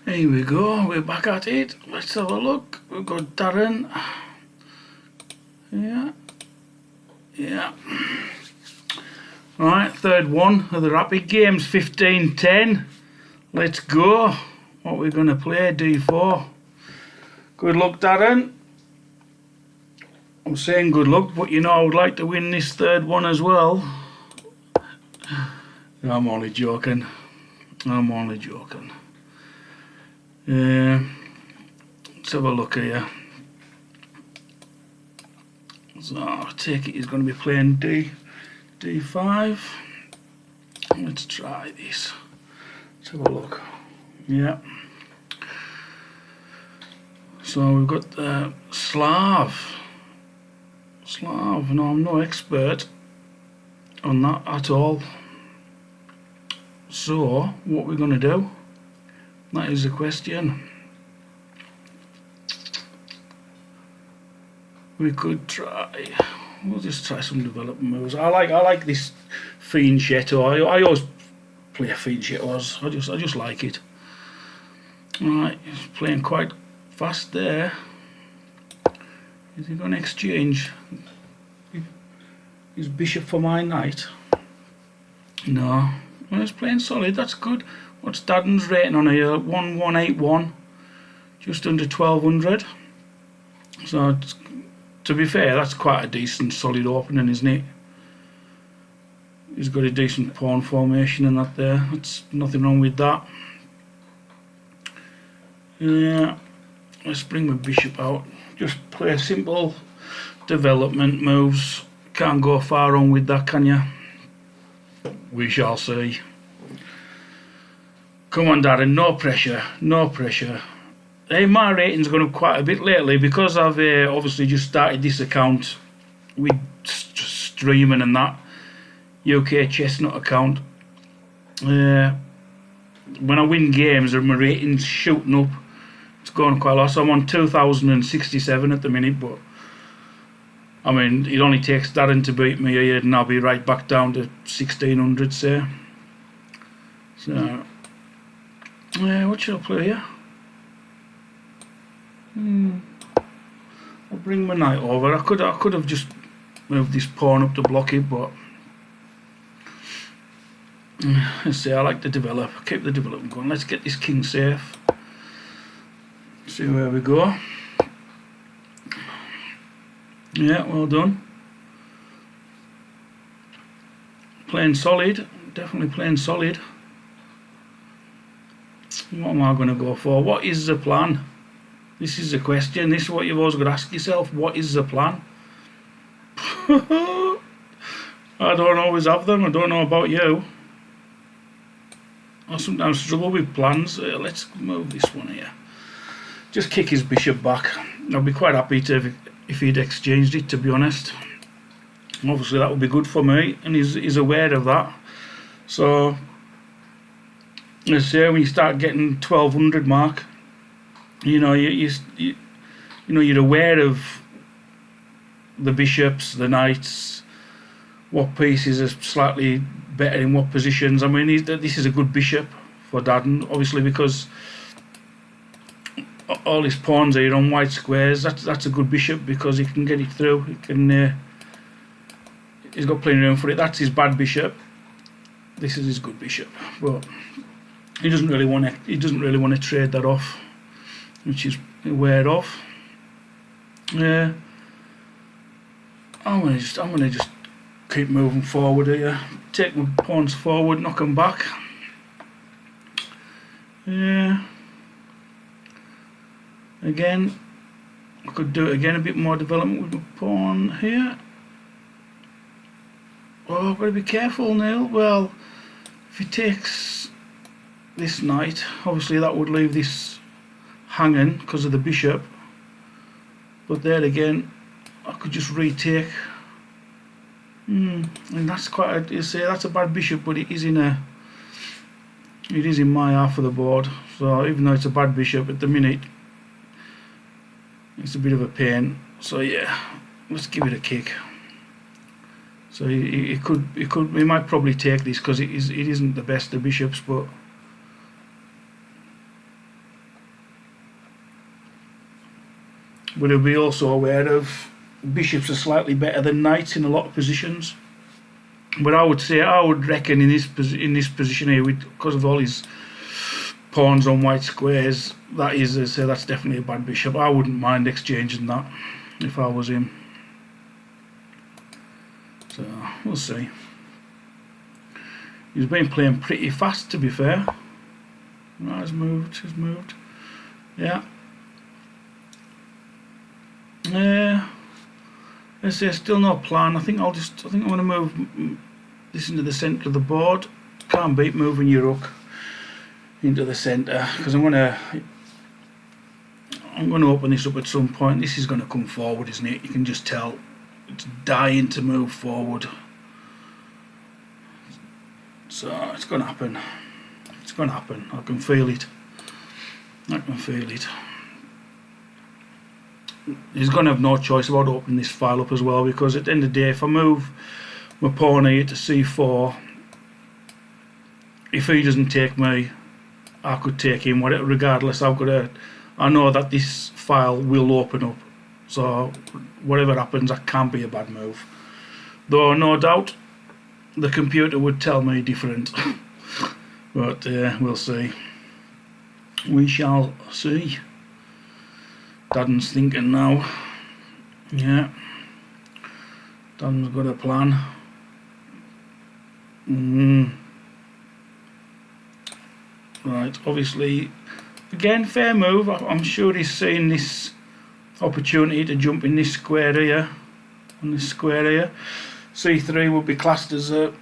Here we go, we're back at it. Let's have a look. We've got Darren. Yeah. Right, third one of the rapid games, 15-10. Let's go. What we're going to play, D4. Good luck, Darren. I'm saying good luck, but you know I would like to win this third one as well. I'm only joking. Let's have a look here. So I take it he's going to be playing D5. Let's try this. Let's have a look. Yeah. So we've got the Slav. No, I'm no expert on that at all. So what we're going to do? That is the question. We could try. We'll just try some development moves. I like this fianchetto. I always play fianchettos. I just like it. Alright, he's playing quite fast there. Is he going to exchange his bishop for my knight? No. Well, he's playing solid. That's good. What's Darren's rating on here? 1181. Just under 1200. So to be fair, that's quite a decent solid opening, isn't it? He's got a decent pawn formation and that there. That's nothing wrong with that. Yeah, let's bring my bishop out. Just play simple development moves. Can't go far wrong with that, can you? We shall see. Come on, Darren, no pressure, no pressure. Hey, my rating's gone up quite a bit lately because I've obviously just started this account with streaming and that UK Chestnut account. When I win games, my rating's shooting up. It's going quite a lot. So I'm on 2067 at the minute, but I mean, it only takes Darren to beat me here, and I'll be right back down to 1600, say. So, what should I play here? I'll bring my knight over. I could have just moved this pawn up to block it, but let's see. I like to develop. Keep the development going. Let's get this king safe. See where we go. Yeah, well done. Playing solid. Definitely playing solid. What am I going to go for? What is the plan? This is the question. This is what you've always got to ask yourself. What is the plan? I don't always have them. I don't know about you. I sometimes struggle with plans. Let's move this one here. Just kick his bishop back. I'd be quite happy if he'd exchanged it, to be honest. Obviously that would be good for me, and he's aware of that. So let's say when you start getting 1200 mark, you know you're aware of the bishops, the knights, what pieces are slightly better in what positions. I mean, this is a good bishop for Darren, obviously, because all his pawns are on white squares. That's a good bishop because he can get it through. He's got plenty of room for it. That's his bad bishop. This is his good bishop, but he doesn't really want to trade that off, which is aware of. Yeah, I'm gonna just keep moving forward here. Take my pawns forward, knock them back. Yeah. Again, I could do it again, a bit more development with my pawn here. Oh, I've got to be careful, Neil. Well, if he takes this knight, obviously that would leave this hanging because of the bishop. But there again, I could just retake. And that's quite you say that's a bad bishop, but it is in my half of the board. So even though it's a bad bishop at the minute, it's a bit of a pain. So yeah, let's give it a kick. So he might probably take this because it isn't the best of bishops, but But he'll be also aware of bishops are slightly better than knights in a lot of positions. But I would reckon in this position here, because of all his pawns on white squares, that is, as I say, that's definitely a bad bishop. I wouldn't mind exchanging that if I was him. So we'll see. He's been playing pretty fast, to be fair. Right, he's moved. Yeah. I say still no plan. I think I'm going to move this into the centre of the board. Can't beat moving your rook into the centre, because I'm going to open this up at some point. This is going to come forward, isn't it? You can just tell it's dying to move forward. So it's going to happen. It's going to happen. I can feel it. He's going to have no choice about opening this file up as well, because at the end of the day, if I move my pawn here to c4, if he doesn't take me, I could take him. Regardless, I know that this file will open up. So whatever happens, that can be a bad move. Though no doubt the computer would tell me different. But we'll see. We shall see. Dadden's thinking now. Yeah. Dadden's got a plan. Right, obviously, again, fair move. I'm sure he's seeing this opportunity to jump in this square here. On this square here. C3 would be classed as a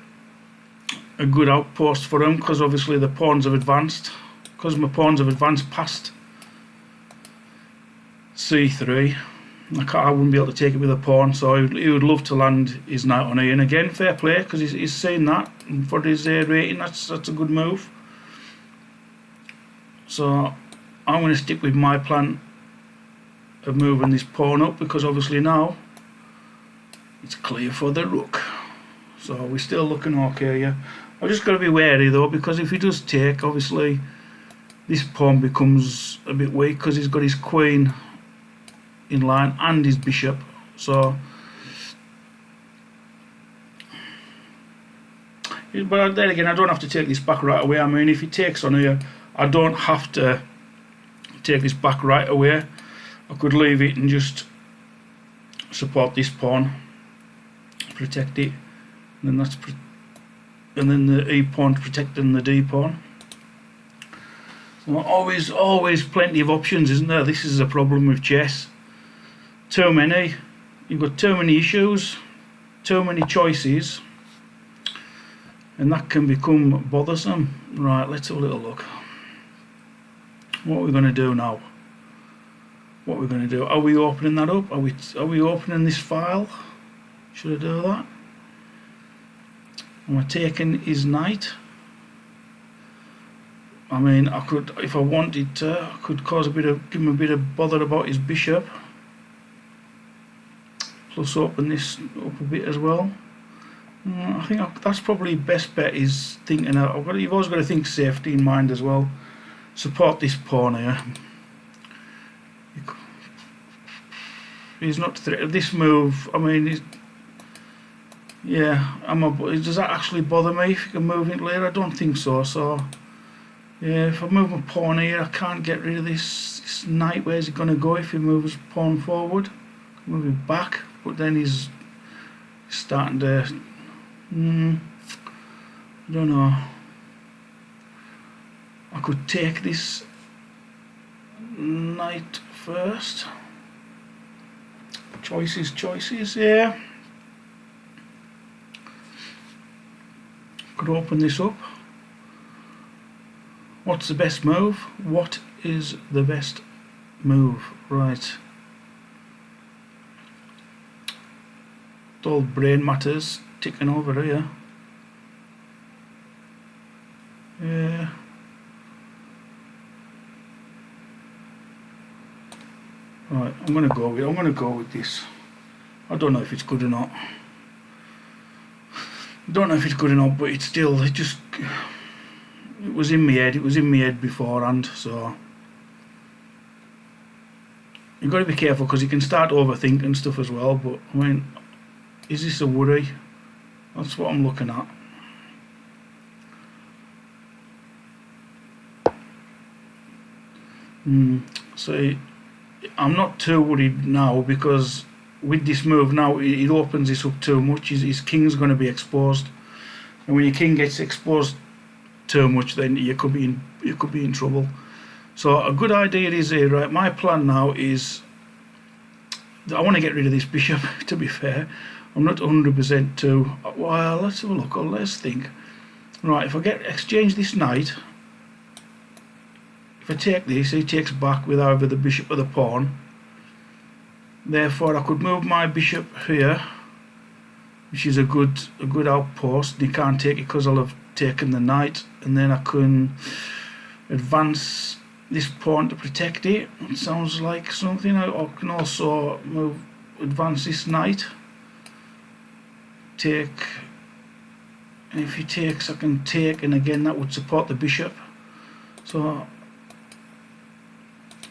good outpost for him, because obviously the pawns have advanced. Because my pawns have advanced past c3, I wouldn't be able to take it with a pawn, so he would love to land his knight on here. And again, fair play, because he's seen that, and for his rating, that's a good move. So I'm going to stick with my plan of moving this pawn up, because obviously now it's clear for the rook. So we're still looking okay here. I've just got to be wary though, because if he does take, obviously this pawn becomes a bit weak, because he's got his queen in line and his bishop. So, but then again, I don't have to take this back right away. I mean, if he takes on here, I don't have to take this back right away. I could leave it and just support this pawn, protect it, and then the E pawn protecting the D pawn. So always plenty of options, isn't there? This is a problem with chess. Too many. You've got too many issues, too many choices, and that can become bothersome. Right, let's have a little look. What are we going to do now? What are we going to do? Are we opening that up? Are we opening this file? Should I do that? Am I taking his knight? I mean, I could, if I wanted to, I could give him a bit of bother about his bishop. Plus open this up a bit as well. I think that's probably best bet, is thinking out. You've always got to think safety in mind as well. Support this pawn here. He's not this move. I mean, yeah. Does that actually bother me if you can move it later? I don't think so. So yeah, if I move my pawn here, I can't get rid of this knight. Where's he going to go if he moves pawn forward? Move it back, but then he's starting to. I don't know. I could take this knight first. Choices, yeah. Could open this up. What's the best move? What is the best move? Right. All brain matters ticking over here. Yeah. Right, I'm gonna go with this. I don't know if it's good or not. But it's still, it was in my head. It was in my head beforehand, so you've got to be careful because you can start overthinking stuff as well. But I mean, is this a worry? That's what I'm looking at. So I'm not too worried now, because with this move now it opens this up too much. His king's going to be exposed, and when your king gets exposed too much, then you could be in trouble. So a good idea is here, right? My plan now is I want to get rid of this bishop. To be fair, I'm not 100% too. Well, let's have a look. Let's think. Right, if I exchange this knight, if I take this, he takes back with either the bishop or the pawn. Therefore, I could move my bishop here, which is a good outpost. He can't take it because I'll have taken the knight, and then I can advance this pawn to protect it. It sounds like something. I can also advance this knight. Take, and if he takes, I can take, and again that would support the bishop. So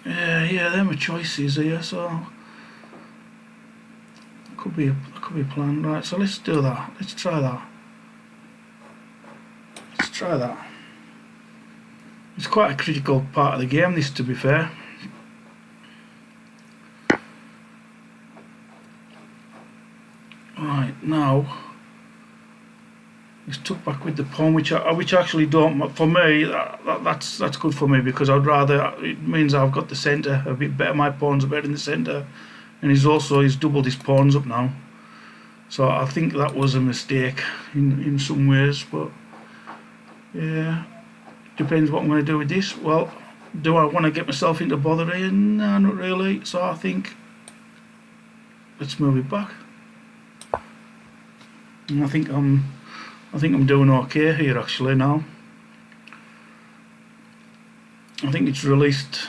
yeah, they're my choices here. So could be a plan, right? So let's do that. Let's try that. Let's try that. It's quite a critical part of the game, this, to be fair. Right, now it's took back with the pawn, which actually don't. For me, that's good for me, because I'd rather, it means I've got the centre a bit better. My pawns are better in the centre, and he's doubled his pawns up now. So I think that was a mistake in some ways, but yeah, depends what I'm going to do with this. Well, do I want to get myself into bother here? No, not really. So I think let's move it back. And I think I'm doing okay here actually now. I think it's released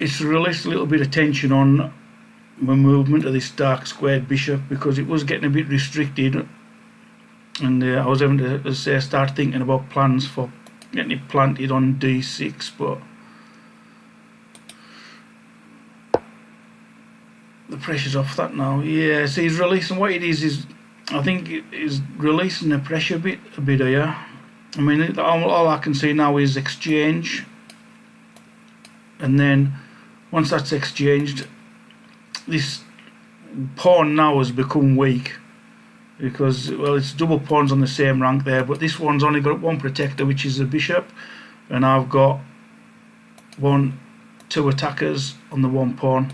a little bit of tension on the movement of this dark squared bishop, because it was getting a bit restricted, and I was having to, as I say, start thinking about plans for getting it planted on d6, but the pressure's off that now. Yeah, so he's releasing, what it is I think he's releasing the pressure a bit here. I mean, all I can see now is exchange, and then once that's exchanged, this pawn now has become weak, because, well, it's double pawns on the same rank there, but this one's only got one protector, which is the bishop, and I've got two attackers on the one pawn.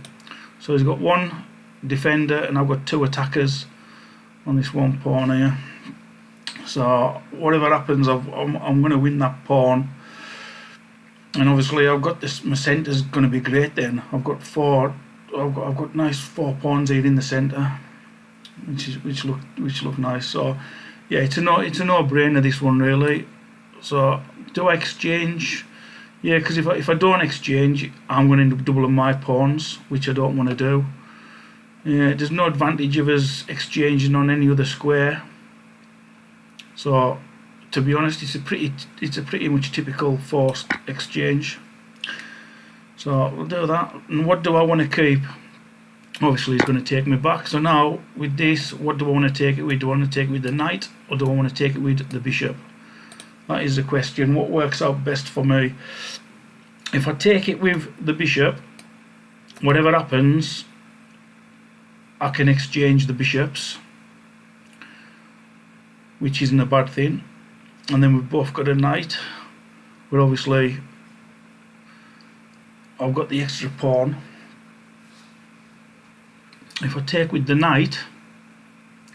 So he's got one defender, and I've got two attackers on this one pawn here. So whatever happens, I'm going to win that pawn. And obviously I've got this, my centre's going to be great then. I've got nice 4 pawns here in the centre, which look nice. So yeah, it's a no-brainer, this one, really. So do I exchange? Yeah, because if I don't exchange, I'm going to end up doubling my pawns, which I don't want to do. Yeah, there's no advantage of us exchanging on any other square. So to be honest, it's a pretty much typical forced exchange. So we'll do that. And what do I want to keep? Obviously he's going to take me back. So now with this, what do I want to take it with? Do I want to take it with the knight, or do I want to take it with the bishop? That is the question. What works out best for me? If I take it with the bishop, whatever happens, I can exchange the bishops, which isn't a bad thing. And then we've both got a knight, but obviously I've got the extra pawn. If I take with the knight,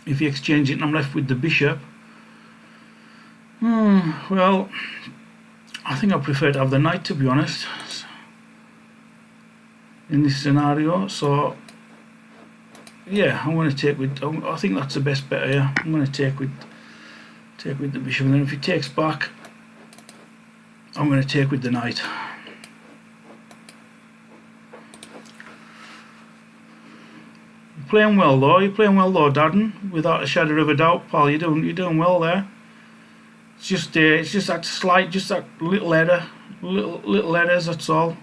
if you exchange it and I'm left with the bishop, well, I think I prefer to have the knight, to be honest, in this scenario. So yeah, I'm going to take with, I think that's the best bet here. I'm going to take with the bishop, and then if he takes back, I'm going to take with the knight. You're playing well though, Darden, without a shadow of a doubt, pal. You're doing well there. It's just that little error little errors, that's all.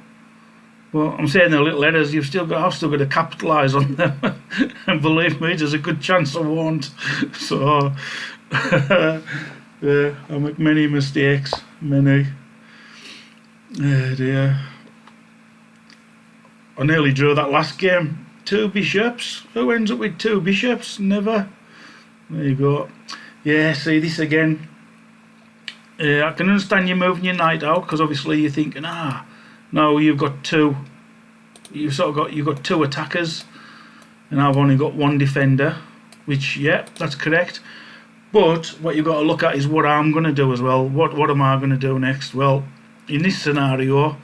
Well, I'm saying they're little errors. I've still got to capitalise on them, and believe me, there's a good chance I won't. So, yeah, I make many mistakes, many. Oh dear. I nearly drew that last game. 2 bishops. Who ends up with 2 bishops? Never. There you go. Yeah, see this again. I can understand you moving your knight out because obviously you're thinking, no, you've got 2. You've got 2 attackers, and I've only got 1 defender. Which, yeah, that's correct. But what you've got to look at is what I'm going to do as well. What am I going to do next? Well, in this scenario,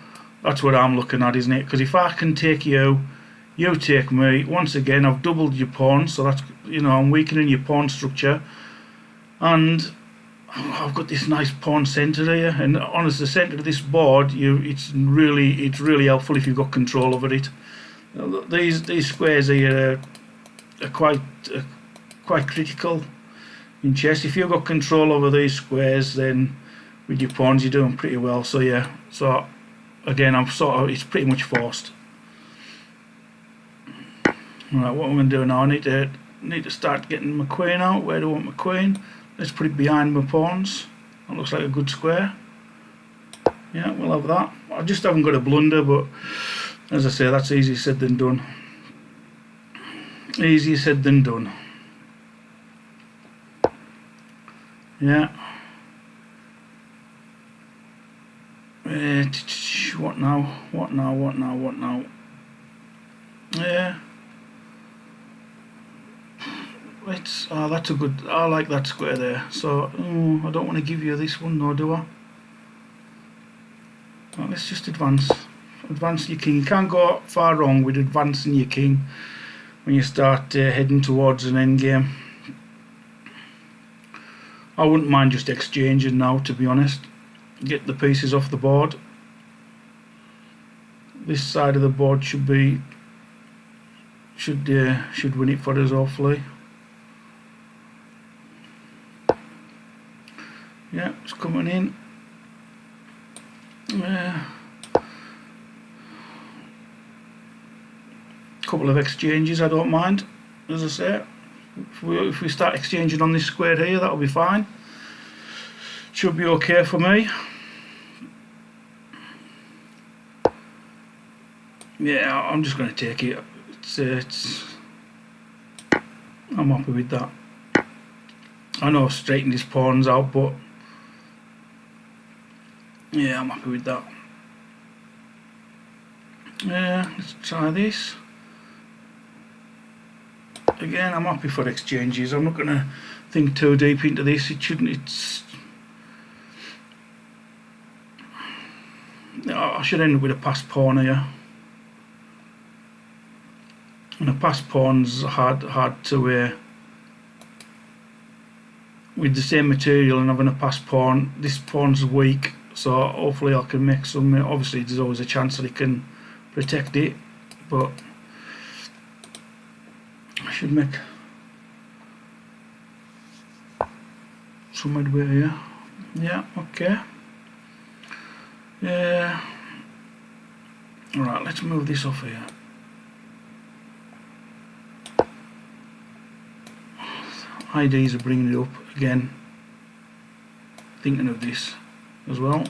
that's what I'm looking at, isn't it? Because if I can take you, you take me. Once again, I've doubled your pawns, so that's, I'm weakening your pawn structure, and I've got this nice pawn centre here. And honestly, the centre of this board, it's really helpful if you've got control over it. These squares here are quite critical in chess. If you've got control over these squares, then with your pawns you're doing pretty well. So yeah, so again, it's pretty much forced. Right, what I'm going to do now, I need to start getting my queen out. Where do I want my queen? Let's put it behind my pawns. That looks like a good square. Yeah, we'll have that. I just haven't got a blunder, but as I say, that's easier said than done. Easier said than done. Yeah. What now? What now? Yeah. That's a good. I like that square there. So I don't want to give you this one, no, do I? Well, let's just advance. Advance your king. You can't go far wrong with advancing your king when you start heading towards an end game. I wouldn't mind just exchanging now, to be honest. Get the pieces off the board. This side of the board should win it for us, hopefully. Yeah, it's coming in. Couple of exchanges, I don't mind. As I say, if we start exchanging on this square here, that'll be fine. Should be okay for me. Yeah, I'm just going to take it. I'm happy with that. I know I've straightened his pawns out, but yeah, I'm happy with that. Yeah, let's try this. Again, I'm happy for exchanges. I'm not going to think too deep into this. I should end up with a passed pawn here. And a passed pawn's hard to with the same material and having a passed pawn. This pawn's weak, so hopefully I can make some. Obviously, there's always a chance that it can protect it, but I should make some headway here. Yeah, okay. Yeah. Alright, let's move this off here. IDs are bringing it up again. Thinking of this as well.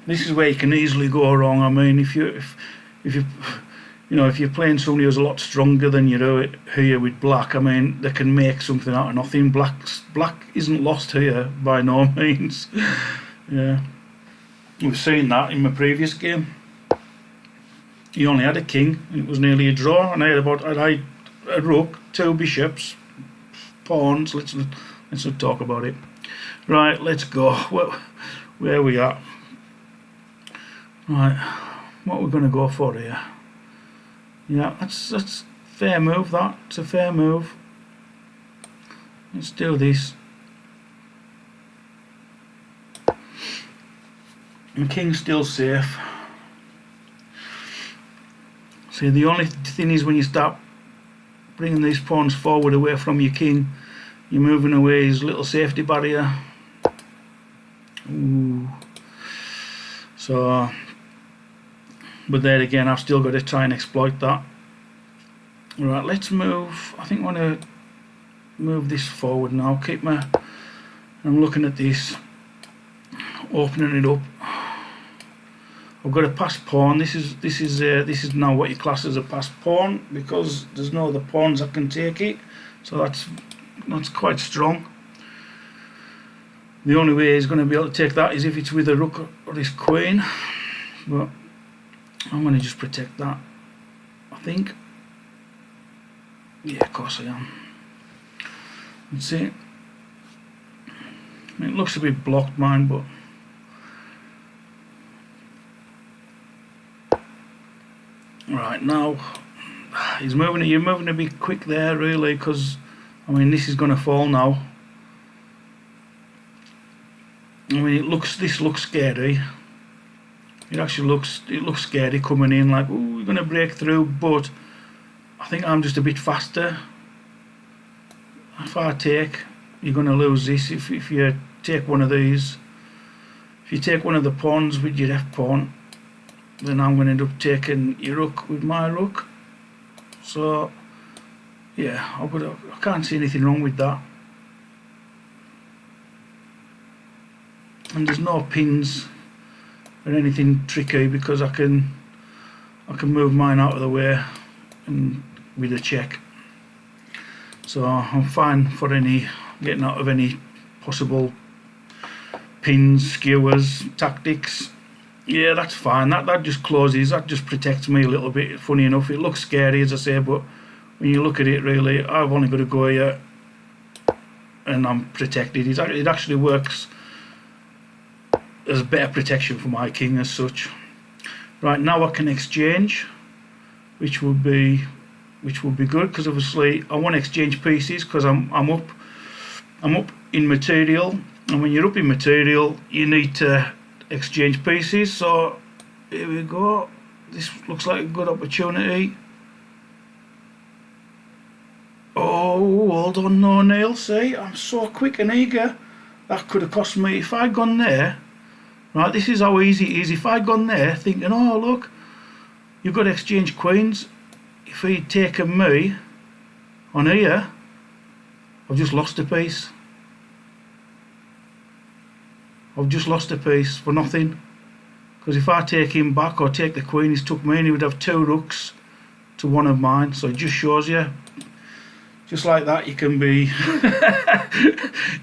This is where you can easily go wrong. I mean, if you're playing somebody who's a lot stronger than you do here with black, I mean, they can make something out of nothing. Black isn't lost here by no means. Yeah, we've seen that in my previous game. He only had a king, and it was nearly a draw, and I had a rook, 2 bishops, pawns. Let's not talk about it. Right, let's go. Where are we at? Right, what we're going to go for here? Yeah, that's fair move. It's a fair move. Let's do this. The king's still safe. See, the only thing is when you start bringing these pawns forward away from your king, you're moving away his little safety barrier. So, but there again, I've still got to try and exploit that. Right, let's move. I think I want to move this forward now. I'm looking at this, opening it up. I've got a pass pawn. This is now what you class as a pass pawn, because there's no other pawns that can take it. So that's quite strong. The only way he's going to be able to take that is if it's with a rook or this queen. But I'm going to just protect that, I think. Yeah, of course I am. Let's see. It looks a bit blocked, mine, but right now you're moving a bit quick there, really, because I mean this is going to fall now. I mean this looks scary. It actually looks scary coming in, like, ooh, we're going to break through, but I think I'm just a bit faster. If I take, you're going to lose this. If you take one of these, if you take one of the pawns with your f pawn, then I'm going to end up taking your rook with my rook. So yeah, I can't see anything wrong with that. And there's no pins or anything tricky, because I can move mine out of the way and with a check. So I'm fine for getting out of any possible pins, skewers, tactics. Yeah, that's fine. That just closes. That just protects me a little bit. Funny enough, it looks scary, as I say, but when you look at it, really, I've only got to go here and I'm protected. It actually works as better protection for my king as such. Right, now I can exchange, which would be good, because obviously I want to exchange pieces, because I'm up in material, and when you're up in material you need to exchange pieces. So here we go. This looks like a good opportunity. Oh, hold on, no nail. See, I'm so quick and eager. That could have cost me. If I'd gone there, right, this is how easy it is. If I'd gone there thinking, oh look, you've got to exchange queens, if he'd taken me on here, I've just lost a piece. I've just lost a piece for nothing. Because if I take him back or take the queen he's took me, and he would have two rooks to one of mine. So it just shows you, just like that, you can be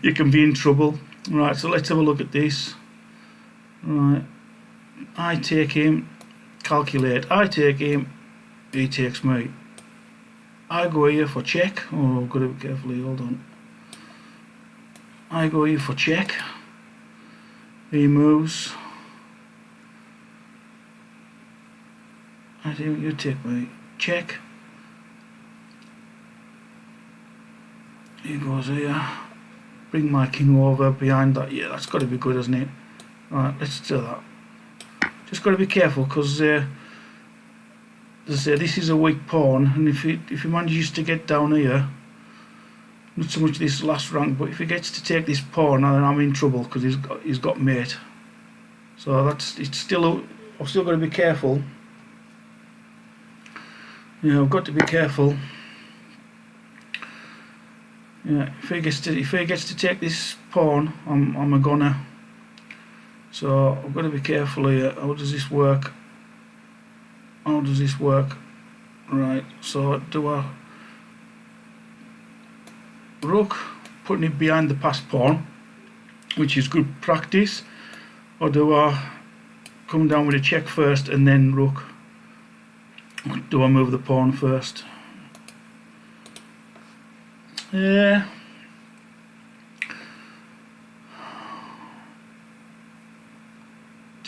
you can be in trouble. Right, so let's have a look at this. Right, I take him, calculate. I take him, he takes me. I go here for check. Oh, I've got to be careful here, hold on. I go here for check. He moves. I think you take me. Check. He goes here. Bring my king over behind that. Yeah, that's got to be good, hasn't it? Right, let's do that. Just got to be careful, because as I say, this is a weak pawn, and if he manages to get down here, not so much this last rank, but if he gets to take this pawn, then I'm in trouble, because he's got mate. So I've still got to be careful. Yeah, I've got to be careful. Yeah, if he gets to take this pawn, I'm a goner. So I've got to be careful here. How does this work? How does this work? Right, so do I rook, putting it behind the passed pawn, which is good practice, or do I come down with a check first and then rook? Or do I move the pawn first? Yeah.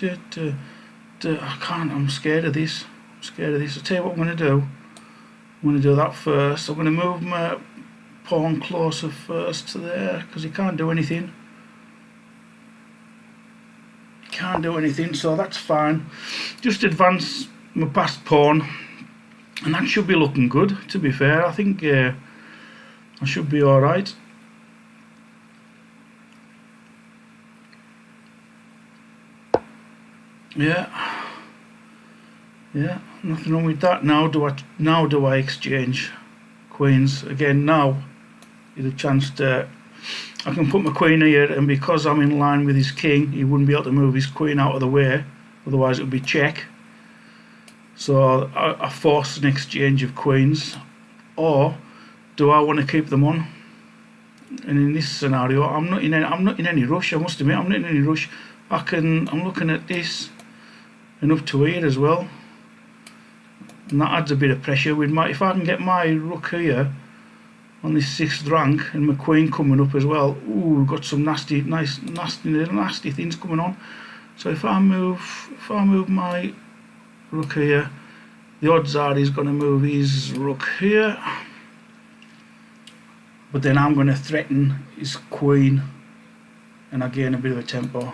I can't, I'm scared of this. I'll tell you what I'm going to do. I'm going to do that first. I'm going to move my pawn closer first to there, because he can't do anything. So that's fine. Just advance my passed pawn, and that should be looking good, to be fair. I think I should be alright. Yeah, yeah, nothing wrong with that. Now do I exchange queens again? Now you have a chance to. I can put my queen here, and because I'm in line with his king, he wouldn't be able to move his queen out of the way. Otherwise, it would be check. So I force an exchange of queens, or do I want to keep them on? And in this scenario, I'm not in any rush. I must admit, I'm not in any rush. I'm looking at this, and up to here as well, and that adds a bit of pressure. If I can get my rook here on this 6th rank, and my queen coming up as well. Ooh, we've got some nasty things coming on. So if I move my rook here, the odds are he's going to move his rook here. But then I'm going to threaten his queen, and I gain a bit of a tempo.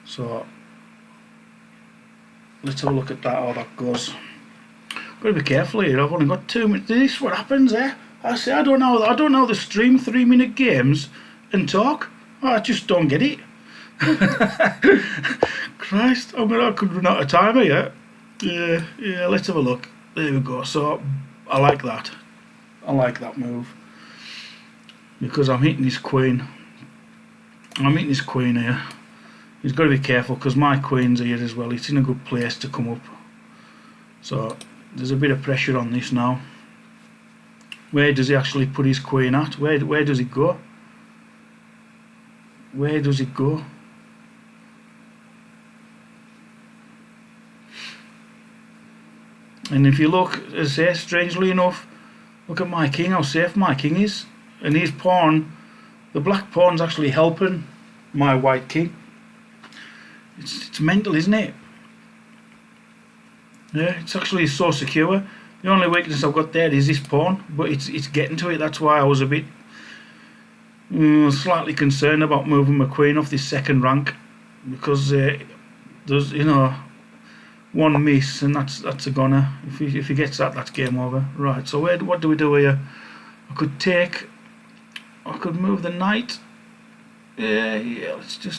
So let's have a look at that, how that goes. Got to be careful here. I've only got 2 minutes. This is what happens, eh? I say I don't know the stream 3-minute games and talk. I just don't get it. Christ, I could run out of time here. Yeah, let's have a look. There we go. So I like that. I like that move because I'm hitting his queen. I'm hitting his queen here. He's got to be careful because my queen's here as well. It's in a good place to come up. So there's a bit of pressure on this now. Where does he actually put his queen at? Where does it go? Where does it go? And if you look, as I say, strangely enough, look at my king, how safe my king is. And his pawn, the black pawn's actually helping my white king. It's mental, isn't it? Yeah, it's actually so secure. The only weakness I've got there is this pawn, but it's getting to it. That's why I was a bit slightly concerned about moving my queen off this 2nd rank, because there's one miss and that's a goner. If he gets that, that's game over. Right. So what do we do here? I could move the knight. Yeah. Let's do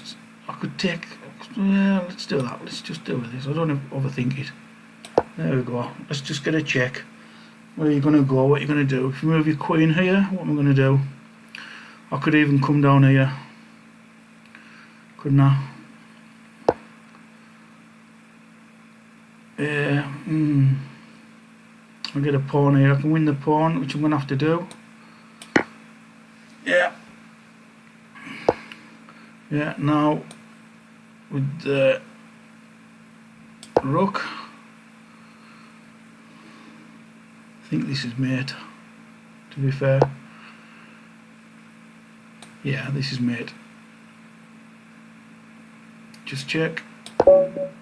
that. Let's just do this. I don't overthink it. There we go. Let's just get a check. Where are you going to go? What are you going to do? If you move your queen here, what am I going to do? I could even come down here. Couldn't I? Yeah. I'll get a pawn here. I can win the pawn, which I'm going to have to do. Yeah. Yeah, now with the rook, I think this is mate, to be fair. Yeah, this is mate. Just check.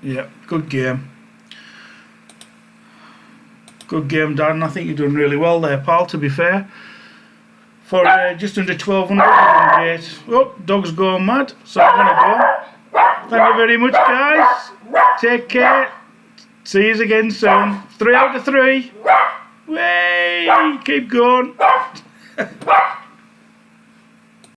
Yeah, good game. Good game, Dan. I think you're doing really well there, pal, to be fair. For just under 1200, oh, dog's going mad, so I'm going to go. Thank you very much, guys. Take care. See you again soon. 3 out of 3. Way! Keep going.